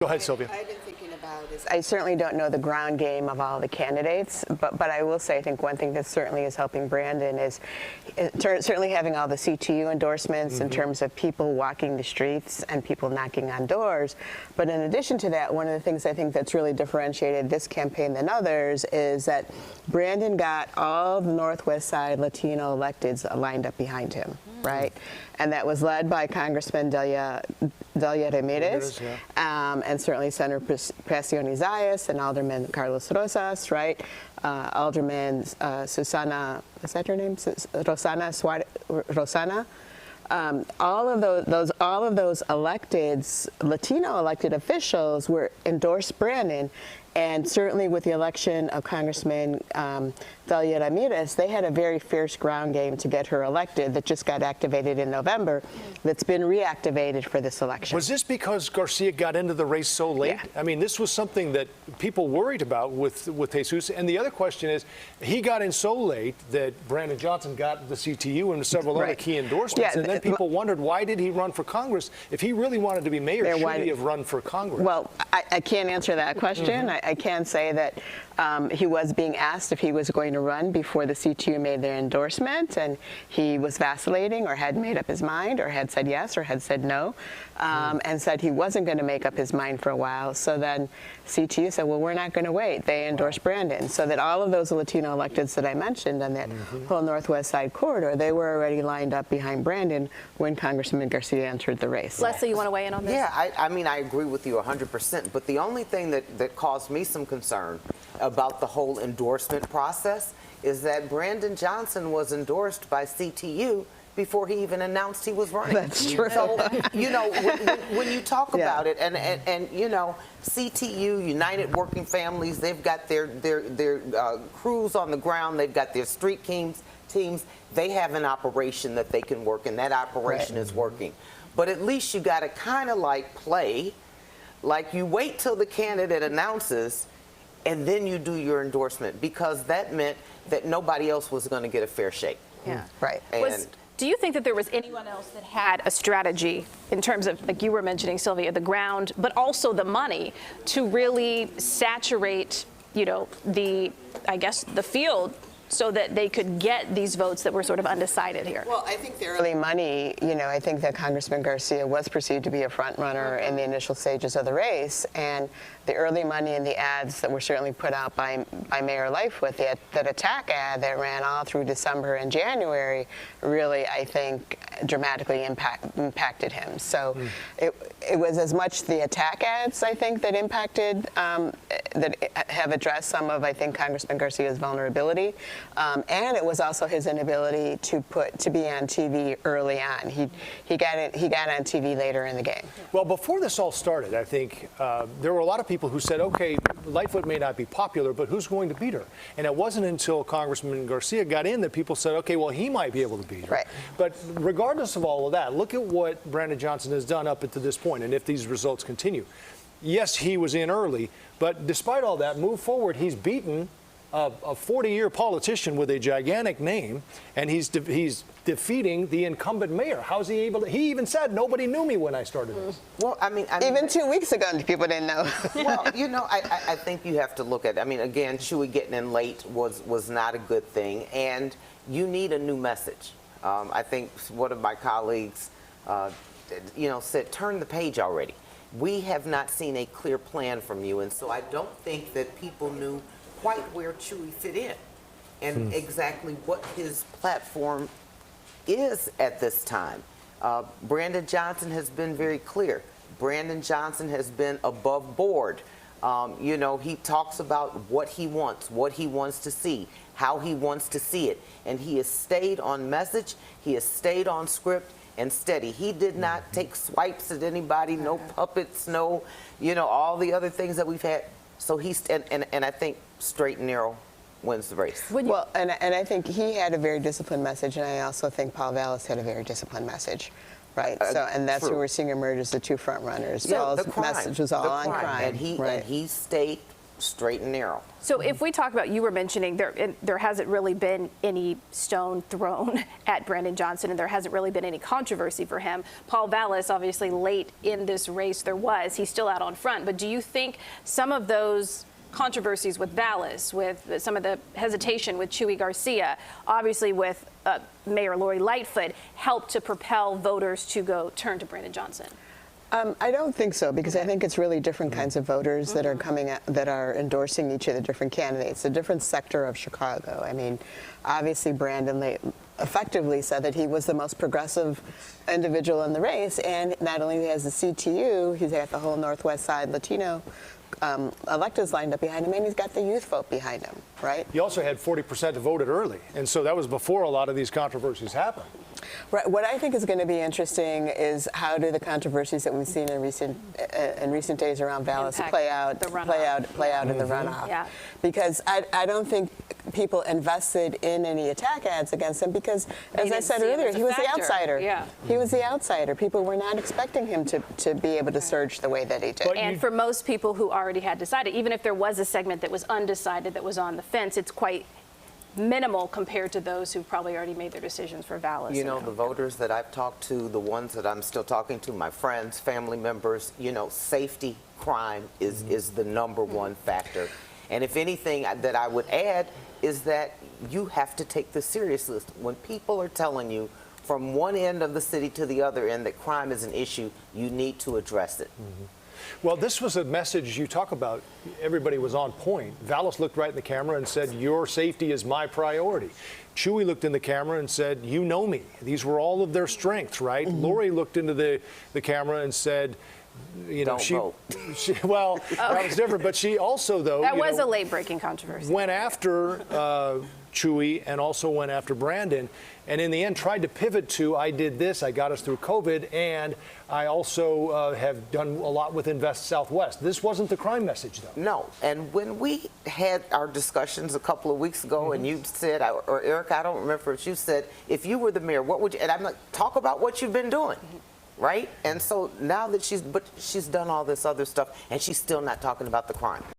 Go ahead, Sylvia. I've been thinking about is I certainly don't know the ground game of all the candidates, but I will say I think one thing that certainly is helping Brandon is certainly having all the CTU endorsements in terms of people walking the streets and people knocking on doors. But in addition to that, one of the things I think that's really differentiated this campaign than others is that Brandon got all the Northwest Side Latino electeds lined up behind him, right? And that was led by Congressman Delia Ramirez, and certainly Senator Presioni Zayas and Alderman Carlos Rosas, right? Alderman Susana, is that her name? Rosana. All of those electeds, Latino elected officials, endorsed Brandon. And certainly with the election of Congressman Delia Ramirez, they had a very fierce ground game to get her elected that just got activated in November, that's been reactivated for this election. Was this because Garcia got into the race so late? Yeah. I mean, this was something that people worried about with Jesus. And the other question is, he got in so late that Brandon Johnson got the CTU and several other key endorsements. And then people wondered, why did he run for Congress? If he really wanted to be mayor, should he have run for Congress? Well, I can't answer that question. I can say that he was being asked if he was going to run before the CTU made their endorsement, and he was vacillating or hadn't made up his mind or had said yes or had said no, and said he wasn't going to make up his mind for a while. So then CTU said, well, we're not going to wait. They endorsed Brandon. So that all of those Latino electeds that I mentioned on that whole Northwest Side corridor, they were already lined up behind Brandon when Congressman Garcia entered the race. Leslie, you want to weigh in on this? Yeah, I mean, I agree with you 100%. But the only thing that caused me some concern about the whole endorsement process is that Brandon Johnson was endorsed by CTU before he even announced he was running. That's true. So, you know, when you talk about it, and you know, CTU, United Working Families, they've got their crews on the ground, they've got their street teams, they have an operation that they can work, and that operation is working. But at least you got to kind of like play, like you wait till the candidate announces, and then you do your endorsement, because that meant that nobody else was going to get a fair shake. Yeah. Right. And Do you think that there was anyone else that had a strategy in terms of, like you were mentioning, Sylvia, the ground, but also the money to really saturate, you know, I guess, the field so that they could get these votes that were sort of undecided here? Well, I think the early money, you know, I think that Congressman Garcia was perceived to be a front runner in the initial stages of the race, and the early money and the ads that were certainly put out by Mayor Lightfoot, that attack ad that ran all through December and January, really, I think, dramatically impacted him. So it was as much the attack ads, I think, that impacted, that have addressed some of, I think, Congressman Garcia's vulnerability. And it was also his inability to be on TV early on. He got on TV later in the game. Well, before this all started, I think there were a lot of people who said, okay, Lightfoot may not be popular, but who's going to beat her? And it wasn't until Congressman Garcia got in that people said, okay, well, he might be able to beat her. Right. But regardless of all of that, look at what Brandon Johnson has done up to this point, and if these results continue. Yes, he was in early, but despite all that, move forward, he's beaten a 40-year politician with a gigantic name, and he's defeating the incumbent mayor. How's he able to? He even said, nobody knew me when I started this. well, I mean Even 2 weeks ago, people didn't know. well, you know, I think you have to look at, I mean, again, Chewy getting in late was not a good thing, and you need a new message. I think one of my colleagues, you know, said, turn the page already. We have not seen a clear plan from you, and so I don't think that people knew quite where Chewy fit in and exactly what his platform is at this time. Brandon Johnson has been very clear. Brandon Johnson has been above board. You know, he talks about what he wants to see, how he wants to see it, and he has stayed on message, he has stayed on script and steady. He did not take swipes at anybody, no puppets, no, you know, all the other things that we've had. So he's, and I think straight and narrow wins the race. Well, and I think he had a very disciplined message, and I also think Paul Vallas had a very disciplined message, right? And that's true. who we're seeing emerge as the two front runners. Yeah, Paul's the crime, message was all on crime. And he stayed straight and narrow. So if we talk about, you were mentioning there hasn't really been any stone thrown at Brandon Johnson, and there hasn't really been any controversy for him. Paul Vallas, obviously late in this race he's still out on front, but do you think some of those controversies with Vallas, with some of the hesitation with Chuy Garcia, obviously with Mayor Lori Lightfoot, helped to propel voters to turn to Brandon Johnson? I don't think so, because I think it's really different kinds of voters that are coming at, that are endorsing each of the different candidates, a different sector of Chicago. I mean, obviously Brandon effectively said that he was the most progressive individual in the race, and not only has the CTU, he's got the whole Northwest Side Latino electors lined up behind him, and he's got the youth vote behind him, right? He also had 40% that voted early, and so that was before a lot of these controversies happened. Right. What I think is going to be interesting is how do the controversies that we've seen in recent days around Vallas play out in the runoff. Yeah. Because I don't think people invested in any attack ads against him, because, as I said earlier, he was the outsider. Yeah. He was the outsider. People were not expecting him to be able to surge the way that he did. And for most people who already had decided, even if there was a segment that was undecided, that was on the fence, it's quite minimal compared to those who probably already made their decisions for Vallas. You know, the voters that I've talked to, the ones that I'm still talking to, my friends, family members, you know, safety, crime is the number one factor. And if anything that I would add is that you have to take this seriously. When people are telling you from one end of the city to the other end that crime is an issue, you need to address it. Well, this was a message you talk about. Everybody was on point. Vallas looked right in the camera and said, your safety is my priority. Chuy looked in the camera and said, you know me. These were all of their strengths, right? Lori looked into the camera and said, you know, that was different. But she also, though, that was a late-breaking controversy. Went after Chuy and also went after Brandon, and in the end tried to pivot to, I did this, I got us through COVID, and I also have done a lot with Invest Southwest. This wasn't the crime message, though. No, and when we had our discussions a couple of weeks ago, and you said, or Eric, I don't remember if you said, if you were the mayor, what would you, and I'm like, talk about what you've been doing. Right? And so now that she's done all this other stuff, and she's still not talking about the crime.